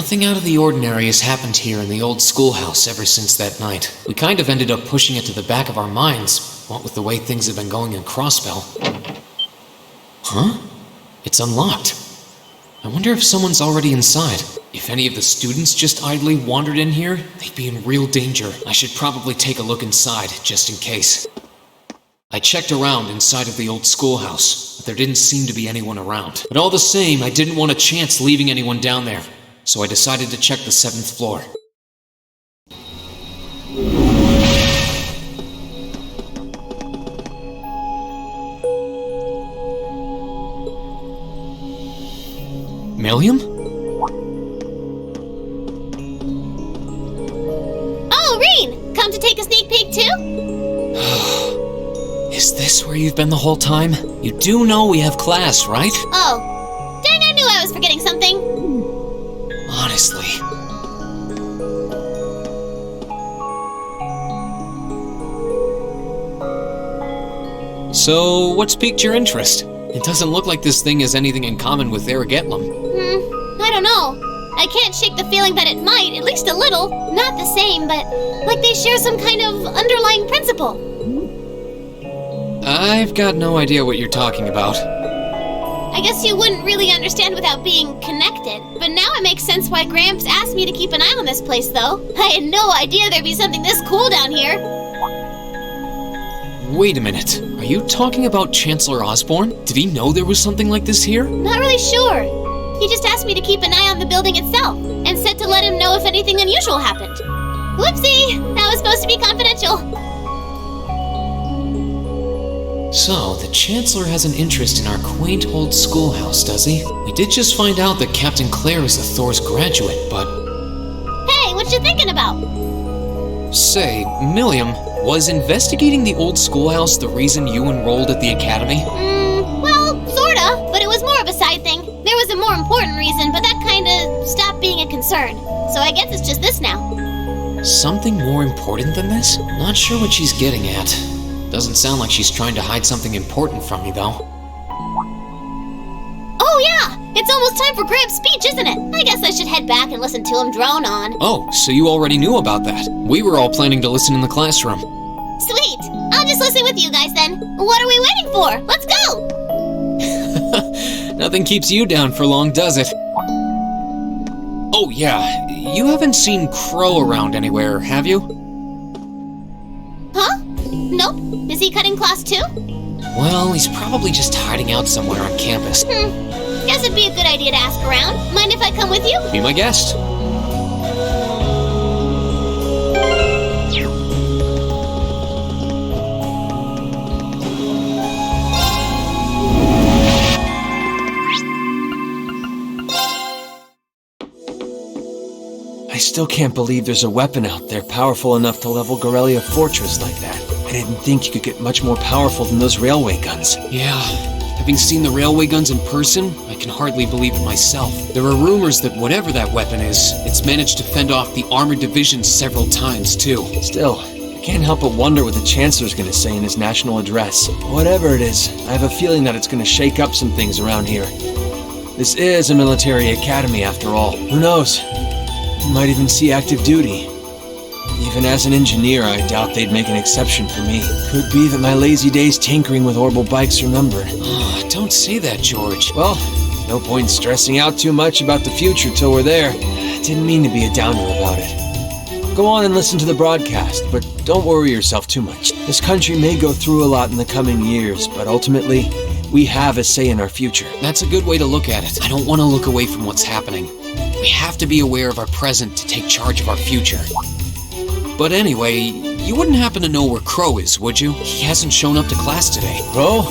Nothing out of the ordinary has happened here in the old schoolhouse ever since that night. We kind of ended up pushing it to the back of our minds, what with the way things have been going in Crossbell. Huh? It's unlocked. I wonder if someone's already inside. If any of the students just idly wandered in here, they'd be in real danger. I should probably take a look inside, just in case. I checked around inside of the old schoolhouse, but there didn't seem to be anyone around. But all the same, I didn't want a chance leaving anyone down there, so I decided to check the 7th floor. Milliam? Oh, Reen! Come to take a sneak peek too? Is this where you've been the whole time? You do know we have class, right? Oh. Dang, I knew I was forgetting something. Honestly. So, what's piqued your interest? It doesn't look like this thing has anything in common with Erigetlum. I don't know. I can't shake the feeling that it might, at least a little. Not the same, but like they share some kind of underlying principle. I've got no idea what you're talking about. I guess you wouldn't really understand without being connected. But now it makes sense why Gramps asked me to keep an eye on this place, though. I had no idea there'd be something this cool down here. Wait a minute. Are you talking about Chancellor Osborne? Did he know there was something like this here? Not really sure. He just asked me to keep an eye on the building itself, and said to let him know if anything unusual happened. Whoopsie! That was supposed to be confidential. So, the Chancellor has an interest in our quaint old schoolhouse, does he? We did just find out that Captain Claire is a Thor's graduate, but... Hey, what you thinking about? Say, Milliam, was investigating the old schoolhouse the reason you enrolled at the academy? Well, sorta, but it was more of a side thing. There was a more important reason, but that kinda stopped being a concern. So I guess it's just this now. Something more important than this? Not sure what she's getting at. Doesn't sound like she's trying to hide something important from me, though. Oh yeah! It's almost time for Gramps' speech, isn't it? I guess I should head back and listen to him drone on. Oh, so you already knew about that. We were all planning to listen in the classroom. Sweet! I'll just listen with you guys then. What are we waiting for? Let's go! Nothing keeps you down for long, does it? Oh yeah, you haven't seen Crow around anywhere, have you? Huh? Nope. Is he cutting class too? Well, he's probably just hiding out somewhere on campus. Guess it'd be a good idea to ask around. Mind if I come with you? Be my guest. I still can't believe there's a weapon out there powerful enough to level Gorelia Fortress like that. I didn't think you could get much more powerful than those railway guns. Yeah, having seen the railway guns in person, I can hardly believe it myself. There are rumors that whatever that weapon is, it's managed to fend off the armored divisions several times, too. Still, I can't help but wonder what the Chancellor's gonna say in his national address. Whatever it is, I have a feeling that it's gonna shake up some things around here. This is a military academy after all. Who knows? You might even see active duty. Even as an engineer, I doubt they'd make an exception for me. Could be that my lazy days tinkering with orbital bikes are numbered. Oh, don't say that, George. Well, no point stressing out too much about the future till we're there. Didn't mean to be a downer about it. Go on and listen to the broadcast, but don't worry yourself too much. This country may go through a lot in the coming years, but ultimately, we have a say in our future. That's a good way to look at it. I don't want to look away from what's happening. We have to be aware of our present to take charge of our future. But anyway, you wouldn't happen to know where Crow is, would you? He hasn't shown up to class today. Crow?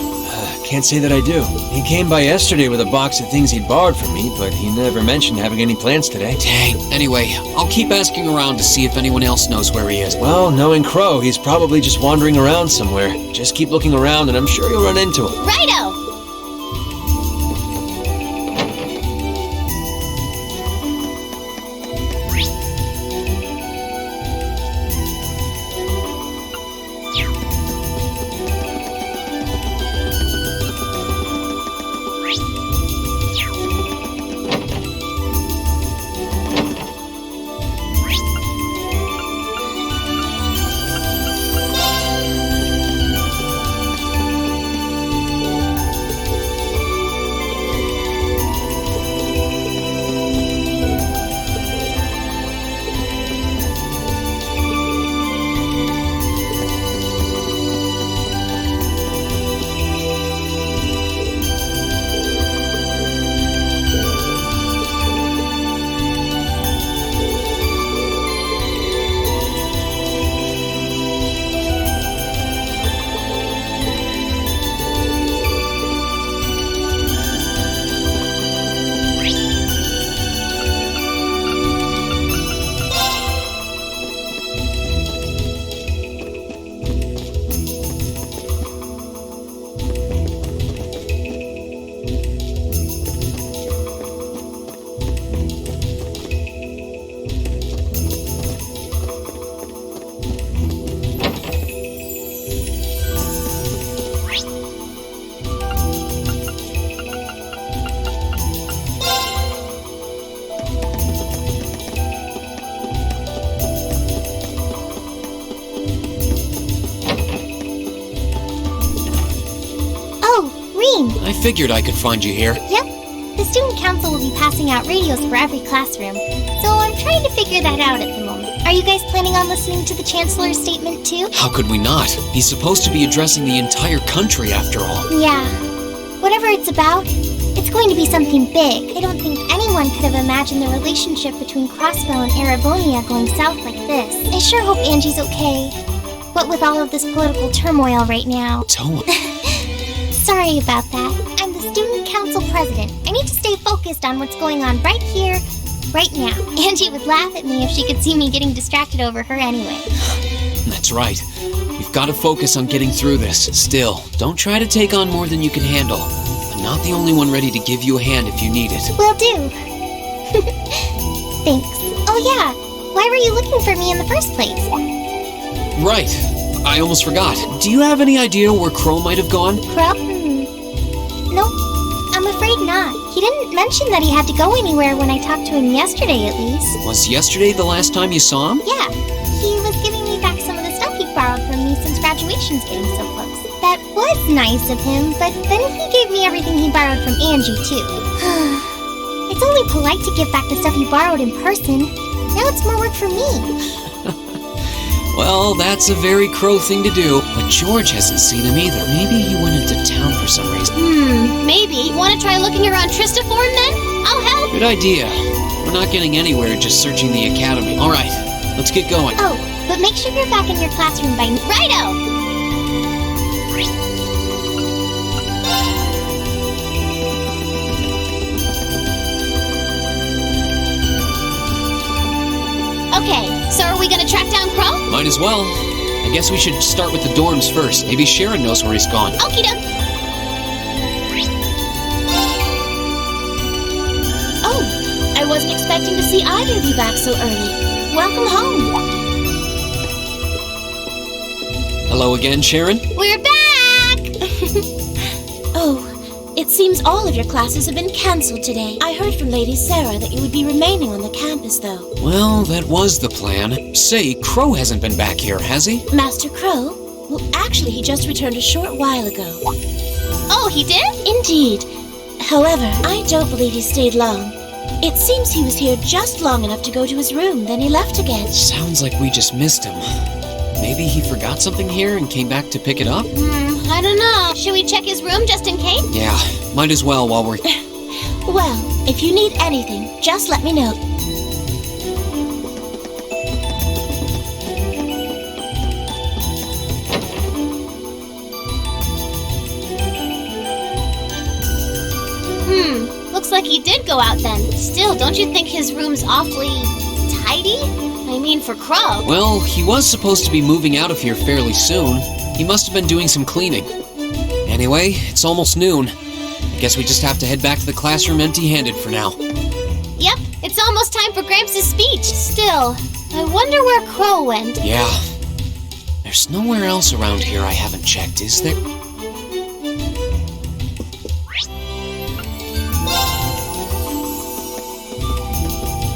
Can't say that I do. He came by yesterday with a box of things he'd borrowed from me, but he never mentioned having any plans today. Dang. Anyway, I'll keep asking around to see if anyone else knows where he is. Well, knowing Crow, he's probably just wandering around somewhere. Just keep looking around and I'm sure you'll run into him. Righto! figured I could find you here. Yep. The student council will be passing out radios for every classroom, so I'm trying to figure that out at the moment. Are you guys planning on listening to the Chancellor's statement too? How could we not? He's supposed to be addressing the entire country after all. Yeah. Whatever it's about, it's going to be something big. I don't think anyone could have imagined the relationship between Crossbell and Erebonia going south like this. I sure hope Angie's okay. What with all of this political turmoil right now. Toa. Sorry about that. I'm the student council president. I need to stay focused on what's going on right here, right now. Angie would laugh at me if she could see me getting distracted over her anyway. That's right. We've got to focus on getting through this. Still, don't try to take on more than you can handle. I'm not the only one ready to give you a hand if you need it. Will do. Thanks. Oh yeah, why were you looking for me in the first place? Right. I almost forgot. Do you have any idea where Crow might have gone? Crow? Nope. I'm afraid not. He didn't mention that he had to go anywhere when I talked to him yesterday, at least. Was yesterday the last time you saw him? Yeah. He was giving me back some of the stuff he borrowed from me since graduation's getting so close. That was nice of him, but then he gave me everything he borrowed from Angie, too. It's only polite to give back the stuff you borrowed in person. Now it's more work for me. Well, that's a very Crow thing to do, but George hasn't seen him either. Maybe he went into town for some reason. Maybe. Want to try looking around Trista for him then? I'll help. Good idea. We're not getting anywhere just searching the academy. All right, let's get going. Oh, but make sure you're back in your classroom by... Righto! Okay, so are we gonna track down Crow? Might as well. I guess we should start with the dorms first. Maybe Sharon knows where he's gone. Okie doke. Oh, I wasn't expecting to see either of you back so early. Welcome home. Hello again, Sharon. We're back! Oh, it seems all of your classes have been cancelled today. I heard from Lady Sarah that you would be remaining on the campus, though. Well, that was the plan. Say, Crow hasn't been back here, has he? Master Crow? Well, actually, he just returned a short while ago. Oh, he did? Indeed. However, I don't believe he stayed long. It seems he was here just long enough to go to his room, then he left again. Sounds like we just missed him. Maybe he forgot something here and came back to pick it up? I don't know. Should we check his room just in case? Yeah, might as well while we're... Well, if you need anything, just let me know. Looks like he did go out then. Still, don't you think his room's awfully... tidy? I mean, for Crow. Well, he was supposed to be moving out of here fairly soon. He must have been doing some cleaning. Anyway, it's almost noon. I guess we just have to head back to the classroom empty-handed for now. Yep, it's almost time for Gramps' speech. Still, I wonder where Crow went. Yeah. There's nowhere else around here I haven't checked, is there?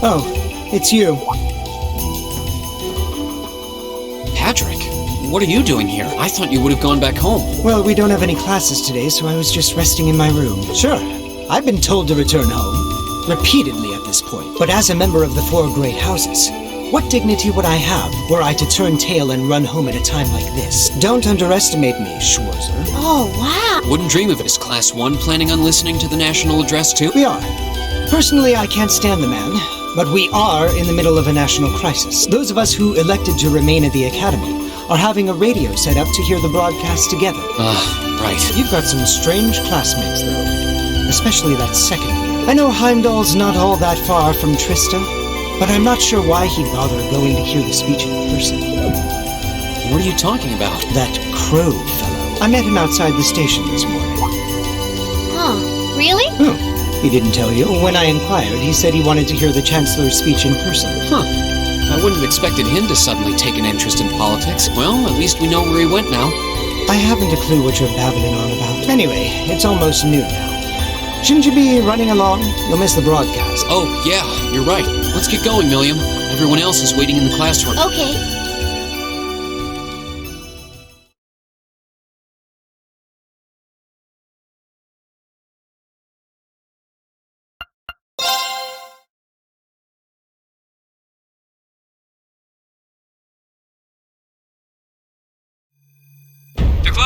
Oh, it's you. Patrick, what are you doing here? I thought you would have gone back home. Well, we don't have any classes today, so I was just resting in my room. Sure, I've been told to return home, repeatedly at this point. But as a member of the Four Great Houses, what dignity would I have were I to turn tail and run home at a time like this? Don't underestimate me, Schwarzer. Oh, wow. Wouldn't dream of it. Is Class 1 planning on listening to the national address too? We are. Personally, I can't stand the man, but we are in the middle of a national crisis. Those of us who elected to remain at the Academy are having a radio set up to hear the broadcast together. Right. You've got some strange classmates, though. Especially that second year. I know Heimdall's not all that far from Trista, but I'm not sure why he'd bother going to hear the speech in person. What are you talking about? That Crow fellow. I met him outside the station this morning. Huh, really? Oh, he didn't tell you? When I inquired, he said he wanted to hear the Chancellor's speech in person. Huh. I wouldn't have expected him to suddenly take an interest in politics. Well, at least we know where he went now. I haven't a clue what you're babbling on about. Anyway, it's almost noon now. Shouldn't you be running along? You'll miss the broadcast. Oh, yeah, you're right. Let's get going, Milliam. Everyone else is waiting in the classroom. Okay.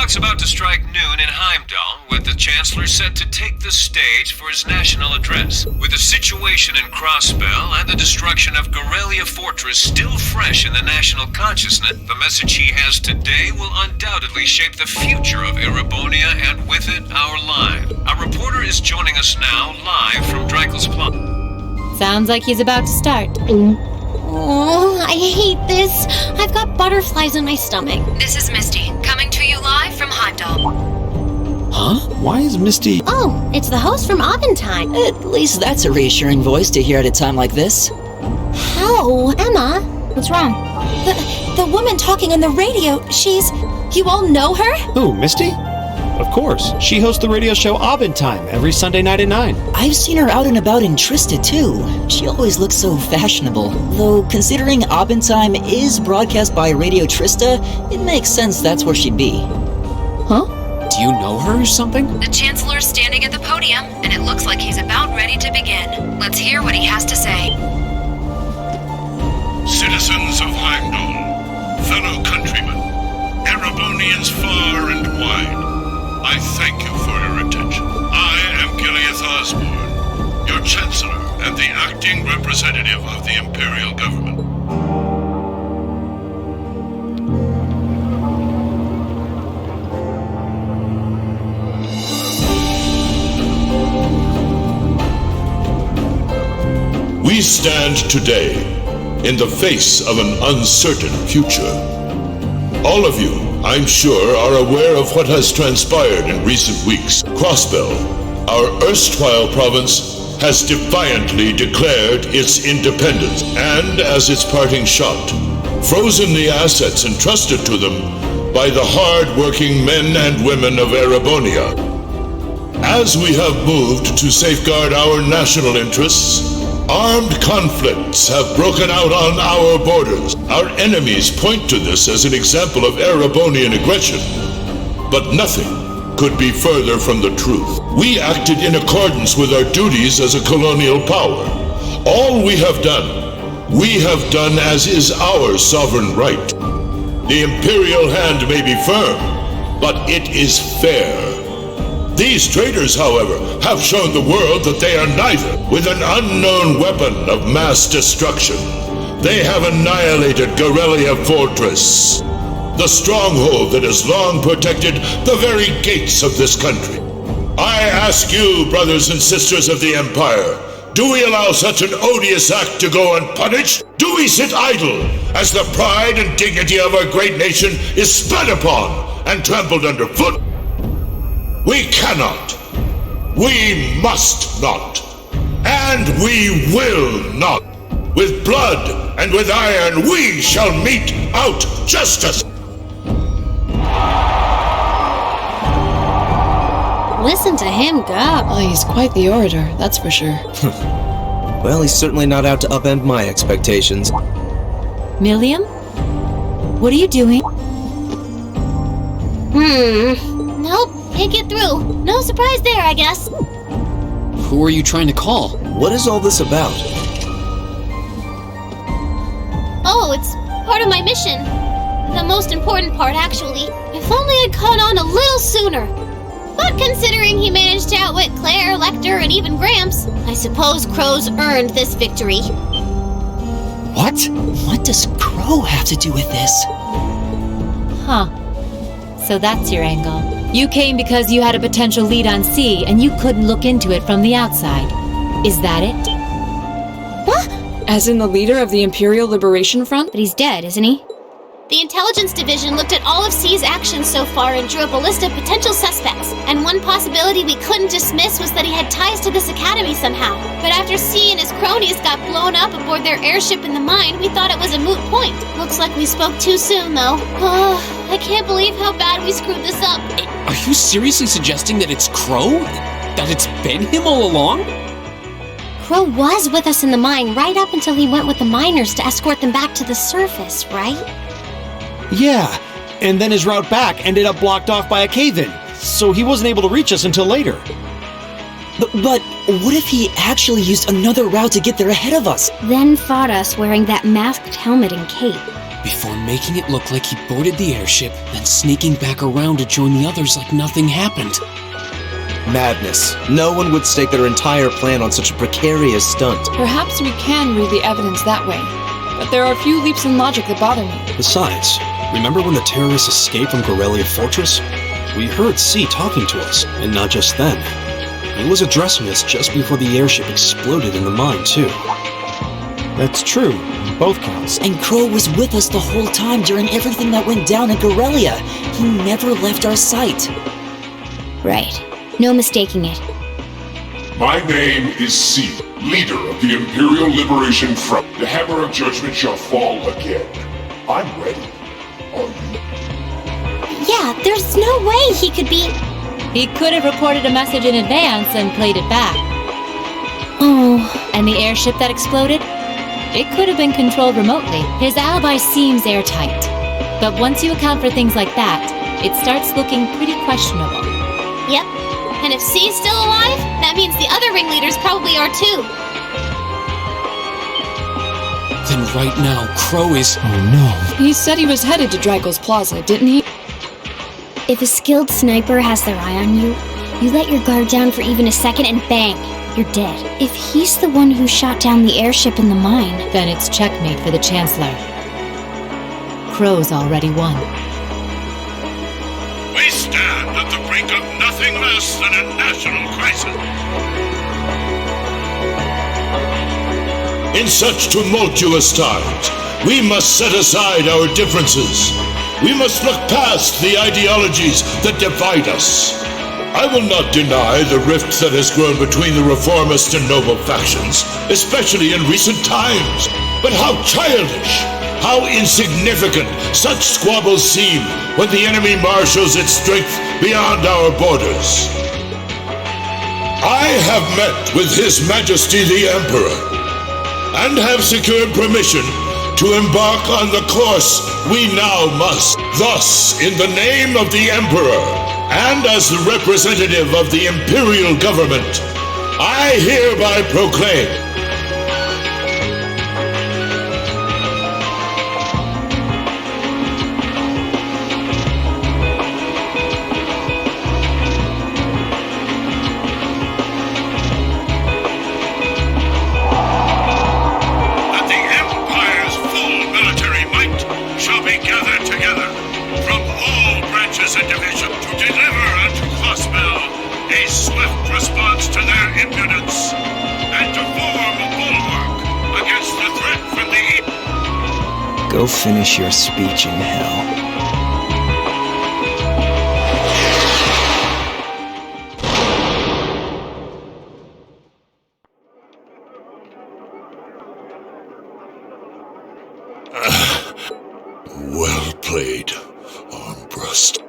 clock's about to strike noon in Heimdall, with the Chancellor set to take the stage for his national address. With the situation in Crossbell and the destruction of Gorelia Fortress still fresh in the national consciousness, the message he has today will undoubtedly shape the future of Erebonia and with it, our lives. Our reporter is joining us now live from Dreikel's Plot. Sounds like he's about to start. Oh, I hate this. I've got butterflies in my stomach. This is Misty, coming to you live from Heimdall. Huh? Why is Misty... Oh, it's the host from Abendheim. At least that's a reassuring voice to hear at a time like this. How? Emma? What's wrong? The woman talking on the radio, she's... You all know her? Who, Misty? Of course. She hosts the radio show Abendheim every Sunday night at 9. I've seen her out and about in Trista, too. She always looks so fashionable. Though, considering Abendheim is broadcast by Radio Trista, it makes sense that's where she'd be. Huh? Do you know her or something? The Chancellor's standing at the podium, and it looks like he's about ready to begin. Let's hear what he has to say. Citizens of Heimdall, fellow countrymen, Erebonians far and wide, I thank you for your attention. I am Gileath Osborne, your Chancellor and the acting representative of the Imperial Government. We stand today in the face of an uncertain future. All of you, I'm sure, are aware of what has transpired in recent weeks. Crossbell, our erstwhile province, has defiantly declared its independence and, as its parting shot, frozen the assets entrusted to them by the hard-working men and women of Erebonia. As we have moved to safeguard our national interests, armed conflicts have broken out on our borders. Our enemies point to this as an example of Erebonian aggression, but nothing could be further from the truth. We acted in accordance with our duties as a colonial power. All we have done as is our sovereign right. The imperial hand may be firm, but it is fair. These traitors, however, have shown the world that they are neither. With an unknown weapon of mass destruction, they have annihilated Gorelia Fortress, the stronghold that has long protected the very gates of this country. I ask you, brothers and sisters of the Empire, do we allow such an odious act to go unpunished? Do we sit idle as the pride and dignity of our great nation is spat upon and trampled underfoot? We cannot, we must not, and we will not. With blood and with iron we shall mete out justice. Listen to him go. Oh, he's quite the orator, that's for sure. Well, he's certainly not out to upend my expectations. Milliam? What are you doing? Nope, can't get through. No surprise there, I guess. Who are you trying to call? What is all this about? Oh, it's part of my mission. The most important part, actually. If only I'd caught on a little sooner. But considering he managed to outwit Claire, Lecter, and even Gramps, I suppose Crow's earned this victory. What? What does Crow have to do with this? Huh. So that's your angle. You came because you had a potential lead on C, and you couldn't look into it from the outside. Is that it? What? As in the leader of the Imperial Liberation Front? But he's dead, isn't he? The Intelligence Division looked at all of C's actions so far and drew up a list of potential suspects. And one possibility we couldn't dismiss was that he had ties to this academy somehow. But after C and his cronies got blown up aboard their airship in the mine, we thought it was a moot point. Looks like we spoke too soon, though. Oh, I can't believe how bad we screwed this up. Are you seriously suggesting that it's Crow? That it's been him all along? Crow was with us in the mine right up until he went with the miners to escort them back to the surface, right? Yeah, and then his route back ended up blocked off by a cave-in, so he wasn't able to reach us until later. But what if he actually used another route to get there ahead of us? Then fought us wearing that masked helmet and cape. before making it look like he boarded the airship, then sneaking back around to join the others like nothing happened. Madness. No one would stake their entire plan on such a precarious stunt. Perhaps we can read the evidence that way, but there are a few leaps in logic that bother me. Besides, remember when the terrorists escaped from Corellia Fortress? We heard C talking to us, and not just then. He was addressing us just before the airship exploded in the mine, too. That's true. Both counts. And Crow was with us the whole time during everything that went down in Corellia. He never left our sight. Right. No mistaking it. My name is C, leader of the Imperial Liberation Front. The hammer of judgment shall fall again. I'm ready. Are you? Yeah, there's no way he could be... He could have recorded a message in advance and played it back. Oh. And the airship that exploded? It could have been controlled remotely. His alibi seems airtight. But once you account for things like that, it starts looking pretty questionable. Yep. And if C's still alive, that means the other ringleaders probably are too. Then right now, Crow is... Oh no. He said he was headed to Drago's Plaza, didn't he? If a skilled sniper has their eye on you, you let your guard down for even a second and bang, you're dead. If he's the one who shot down the airship in the mine... Then it's checkmate for the Chancellor. Crow's already won. We stand at the brink of nothing less than a national crisis. In such tumultuous times, we must set aside our differences. We must look past the ideologies that divide us. I will not deny the rift that has grown between the reformist and noble factions, especially in recent times. But how childish, how insignificant such squabbles seem when the enemy marshals its strength beyond our borders. I have met with His Majesty the Emperor, and have secured permission to embark on the course we now must. Thus, in the name of the Emperor, and as the representative of the Imperial Government, I hereby proclaim that the Empire's full military might shall be gathered together from all branches and divisions to deliver unto Crossbell a swift response to their impudence and to form a bulwark against the threat from the east. Go finish your speech in hell. Well played, Armbrust.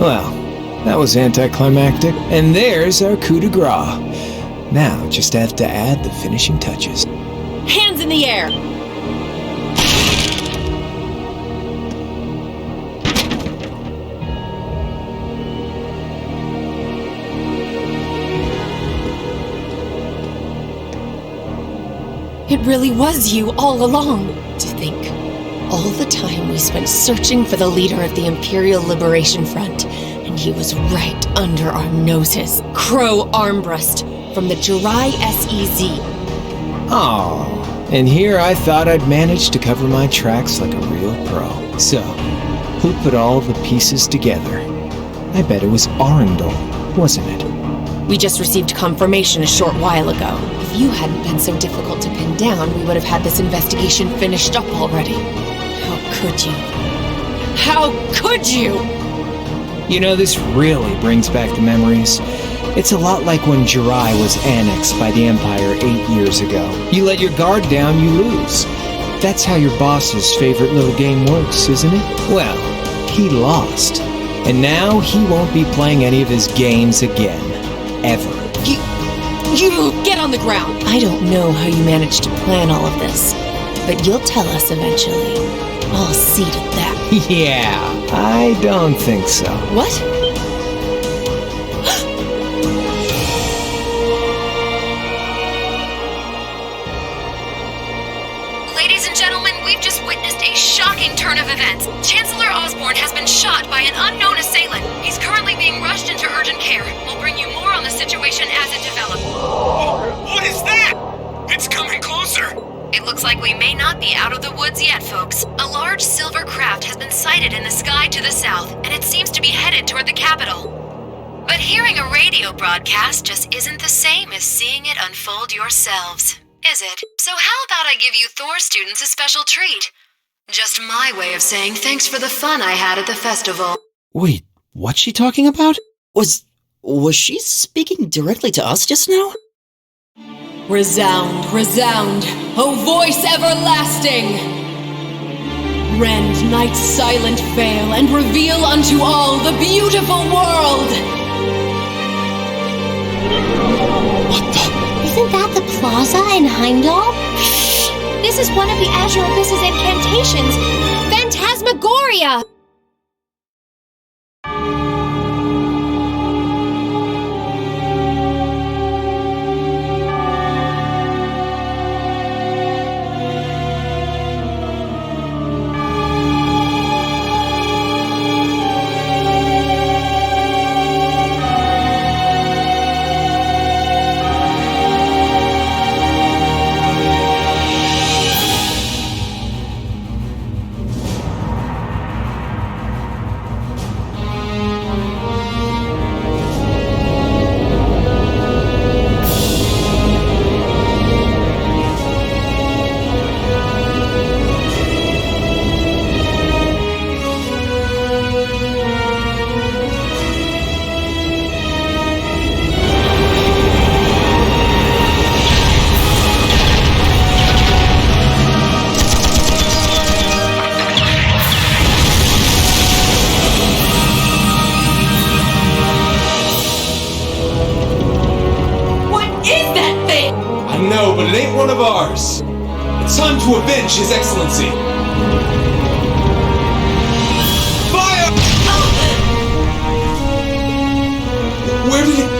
Well, that was anticlimactic. And there's our coup de grace. Now, just have to add the finishing touches. Hands in the air! It really was you all along. To think, all the time we spent searching for the leader of the Imperial Liberation Front, and he was right under our noses. Crow Armbrust from the Jirai SEZ. Oh, and here I thought I'd managed to cover my tracks like a real pro. So, who put all the pieces together? I bet it was Arundel, wasn't it? We just received confirmation a short while ago. If you hadn't been so difficult to pin down, we would have had this investigation finished up already. How could you? How could you? You know, this really brings back the memories. It's a lot like when Jirai was annexed by the Empire 8 years ago. You let your guard down, you lose. That's how your boss's favorite little game works, isn't it? Well, he lost. And now he won't be playing any of his games again. Ever. You get on the ground! I don't know how you managed to plan all of this, but you'll tell us eventually. I'll see to that. Yeah, I don't think so. What? has been shot by an unknown assailant. He's currently being rushed into urgent care. We'll bring you more on the situation as it develops. What is that? It's coming closer. It looks like we may not be out of the woods yet, folks. A large silver craft has been sighted in the sky to the south, and it seems to be headed toward the capital. But hearing a radio broadcast just isn't the same as seeing it unfold yourselves, is it? So how about I give you Thor students a special treat? Just my way of saying thanks for the fun I had at the festival. Wait, what's she talking about? Was she speaking directly to us just now? Resound, resound, O voice everlasting! Rend night's silent veil and reveal unto all the beautiful world! What the? Isn't that the plaza in Heimdall? This is one of the Azure Abyss's incantations! Phantasmagoria! No, but it ain't one of ours. It's time to avenge His Excellency. Fire! Where did it...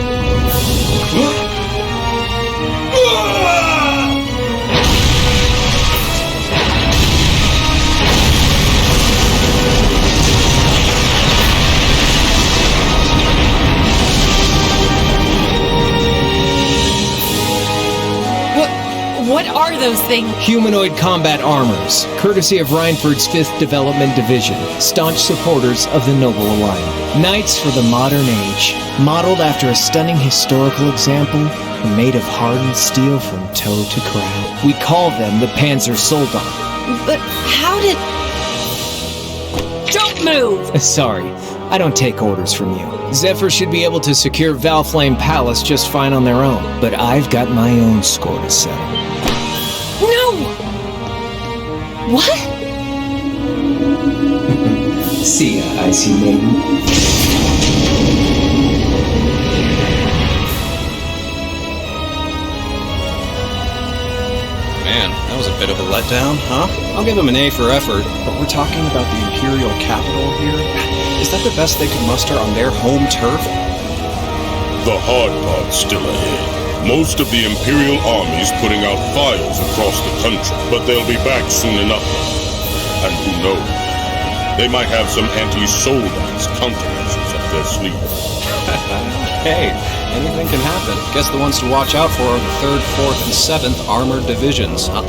What are those things? Humanoid combat armors, courtesy of Reinford's 5th Development Division, staunch supporters of the Noble Alignment. Knights for the modern age, modeled after a stunning historical example, and made of hardened steel from toe to crown. We call them the Panzer Soldat. But how did... Don't move! Sorry, I don't take orders from you. Zephyr should be able to secure Valflame Palace just fine on their own, but I've got my own score to settle. No! What? See ya, Icy Maiden. Man, that was a bit of a letdown, huh? I'll give him an A for effort, but we're talking about the Imperial capital here? Is that the best they could muster on their home turf? The hard part's still ahead. Most of the Imperial army's putting out fires across the country, but they'll be back soon enough. And who knows? They might have some anti-Soldats countermeasures up their sleeve. Hey, anything can happen. Guess the ones to watch out for are the 3rd, 4th, and 7th Armored Divisions, huh?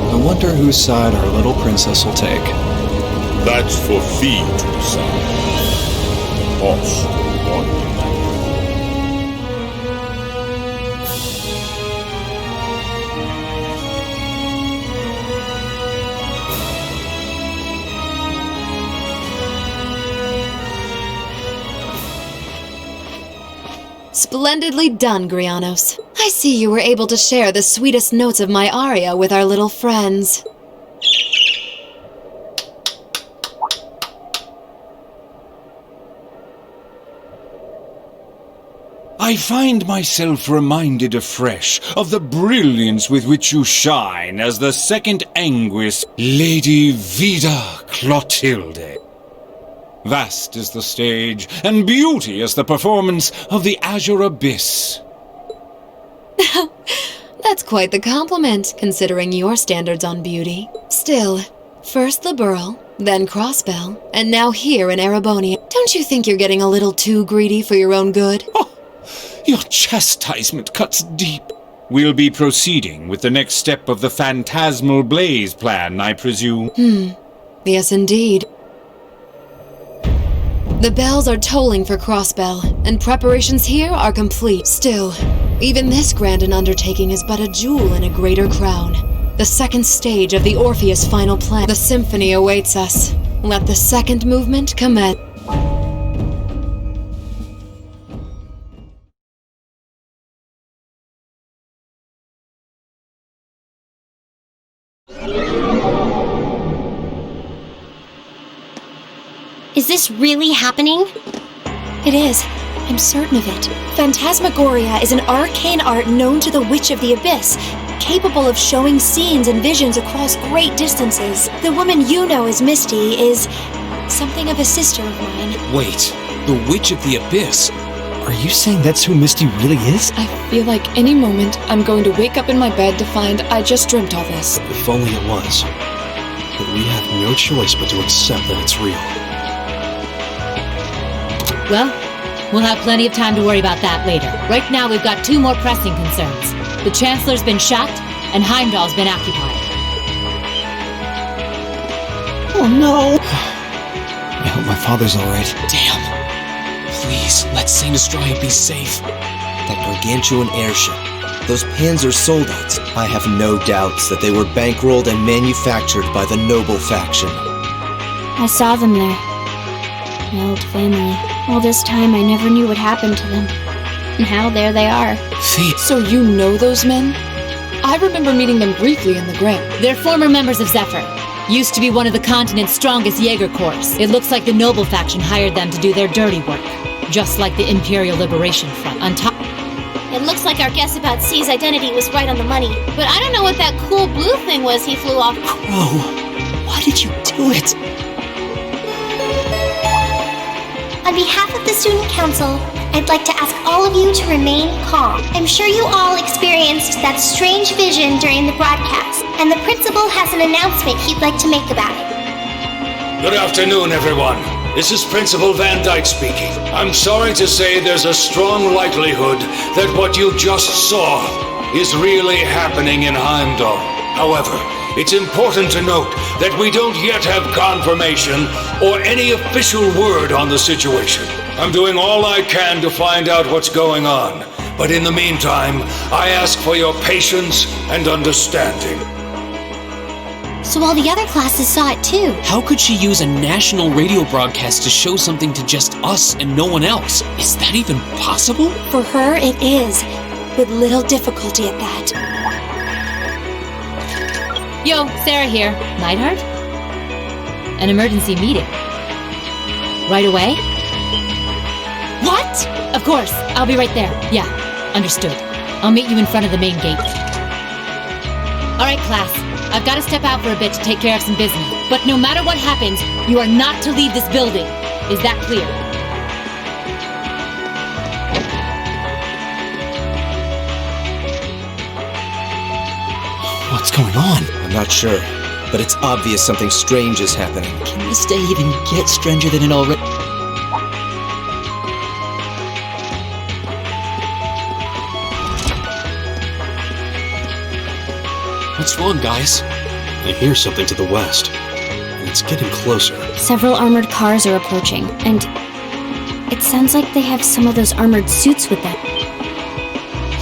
I wonder whose side our little princess will take. That's for Fee to decide. The boss will want it. Splendidly done, Grianos. I see you were able to share the sweetest notes of my aria with our little friends. I find myself reminded afresh of the brilliance with which you shine as the second Anguis, Lady Vida Clotilde. Vast is the stage, and beauty is the performance of the Azure Abyss. That's quite the compliment, considering your standards on beauty. Still, First the Burl, then Crossbell, and now here in Erebonia. Don't you think you're getting a little too greedy for your own good? Oh, your chastisement cuts deep. We'll be proceeding with the next step of the Phantasmal Blaze plan, I presume. Yes, indeed. The bells are tolling for Crossbell, and preparations here are complete. Still, even this grand an undertaking is but a jewel in a greater crown. The second stage of the Orpheus final plan. The symphony awaits us. Let the second movement commence. Is this really happening? It is. I'm certain of it. Phantasmagoria is an arcane art known to the Witch of the Abyss, capable of showing scenes and visions across great distances. The woman you know as Misty is something of a sister of mine. Wait, the Witch of the Abyss? Are you saying that's who Misty really is? I feel like any moment I'm going to wake up in my bed to find I just dreamt all this. If only it was. But we have no choice but to accept that it's real. Well, we'll have plenty of time to worry about that later. Right now, we've got two more pressing concerns. The Chancellor's been shot, and Heimdall's been occupied. Oh no! I hope my father's alright. Damn. Please, let Saint Astraea be safe. That gargantuan airship. Those Panzer soldats. I have no doubts that they were bankrolled and manufactured by the noble faction. I saw them there. My old family. All this time I never knew what happened to them. Now there they are. So you know those men? I remember meeting them briefly in the Grim. They're former members of Zephyr. Used to be one of the continent's strongest Jaeger Corps. It looks like the Noble faction hired them to do their dirty work. Just like the Imperial Liberation Front. On top... It looks like our guess about C's identity was right on the money. But I don't know what that cool blue thing was he flew off. Crow, why did you do it? On behalf of the Student Council, I'd like to ask all of you to remain calm. I'm sure you all experienced that strange vision during the broadcast, and the principal has an announcement he'd like to make about it. Good afternoon, everyone. This is Principal Van Dyke speaking. I'm sorry to say there's a strong likelihood that what you just saw is really happening in Heimdall. However, it's important to note that we don't yet have confirmation or any official word on the situation. I'm doing all I can to find out what's going on, but in the meantime, I ask for your patience and understanding. So all the other classes saw it too. How could she use a national radio broadcast to show something to just us and no one else? Is that even possible? For her, it is. With little difficulty at that. Yo, Sarah here. Neidhart? An emergency meeting. Right away? What? Of course. I'll be right there. Yeah, understood. I'll meet you in front of the main gate. All right, class. I've got to step out for a bit to take care of some business. But no matter what happens, you are not to leave this building. Is that clear? What's going on? I'm not sure, but it's obvious something strange is happening. Can this day even get stranger than it already... What's wrong, guys? I hear something to the west, and it's getting closer. Several armored cars are approaching, and it sounds like they have some of those armored suits with them.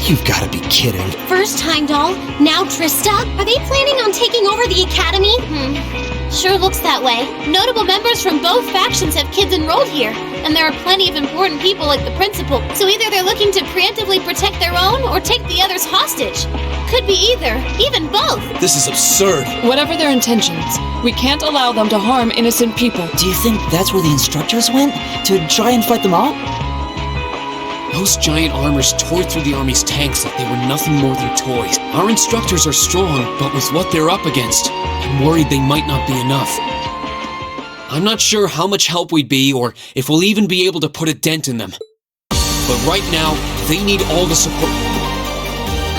You've got to be kidding. First Heimdall, now Trista. Are they planning on taking over the academy? Sure looks that way. Notable members from both factions have kids enrolled here, and there are plenty of important people like the principal. So either they're looking to preemptively protect their own or take the others hostage. Could be either, even both. This is absurd. Whatever their intentions, we can't allow them to harm innocent people. Do you think that's where the instructors went? To try and fight them off? Those giant armors tore through the army's tanks like they were nothing more than toys. Our instructors are strong, but with what they're up against, I'm worried they might not be enough. I'm not sure how much help we'd be, or if we'll even be able to put a dent in them. But right now, they need all the support.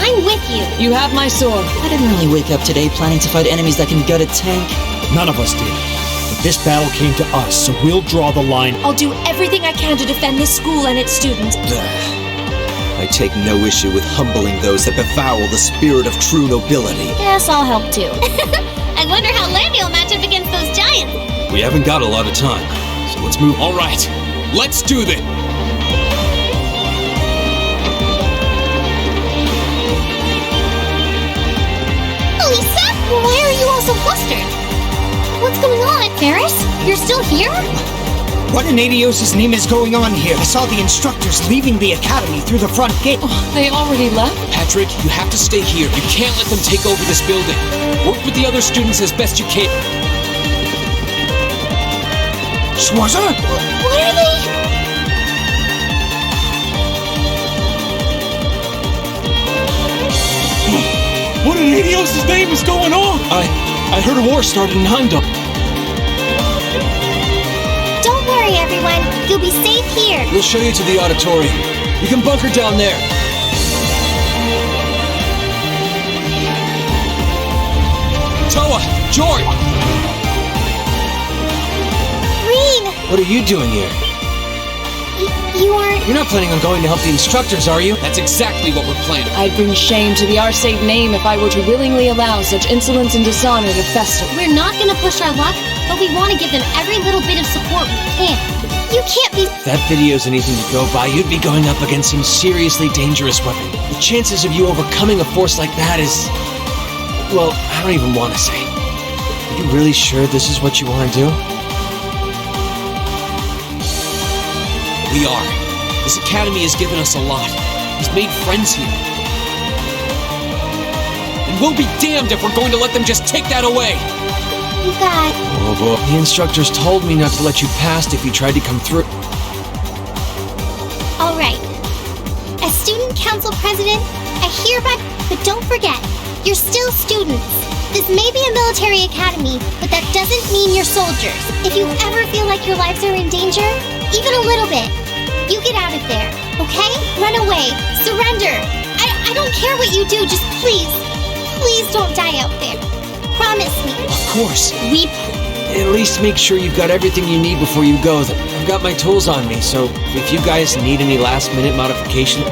I'm with you. You have my sword. I didn't really wake up today planning to fight enemies that can gut a tank. None of us did. But this battle came to us, so we'll draw the line. I'll do everything I can to defend this school and its students. I take no issue with humbling those that befoul the spirit of true nobility. Yes, I'll help too. I wonder how Landy will match up against those giants. We haven't got a lot of time, so let's move. All right, let's do this. Lisa, why are you all so flustered? What's going on, Ferris? You're still here? What in Adios' name is going on here? I saw the instructors leaving the academy through the front gate. They already left? Patrick, you have to stay here. You can't let them take over this building. Work with the other students as best you can. Schwarzer? What are they? What in Adios' name is going on? I heard a war started in Heimdall. Don't worry, everyone. You'll be safe here. We'll show you to the auditorium. You can bunker down there. Toa! Jord! Rean! What are you doing here? You aren't... You're not planning on going to help the instructors, are you? That's exactly what we're planning. I'd bring shame to the Arcade name if I were to willingly allow such insolence and dishonor to fester. We're not gonna push our luck, but we want to give them every little bit of support we can. You can't be... If that video's anything to go by, you'd be going up against some seriously dangerous weapon. The chances of you overcoming a force like that is... Well, I don't even want to say. Are you really sure this is what you want to do? We are. This academy has given us a lot. He's made friends here. And we'll be damned if we're going to let them just take that away! You got... Oh boy. The instructors told me not to let you past if you tried to come through. Alright. As student council president, I hereby... But don't forget, you're still students. This may be a military academy, but that doesn't mean you're soldiers. If you ever feel like your lives are in danger, even a little bit, you get out of there, okay? Run away. Surrender. I don't care what you do, just please don't die out there. Promise me. Of course. We... At least make sure you've got everything you need before you go. I've got my tools on me, so if you guys need any last-minute modification...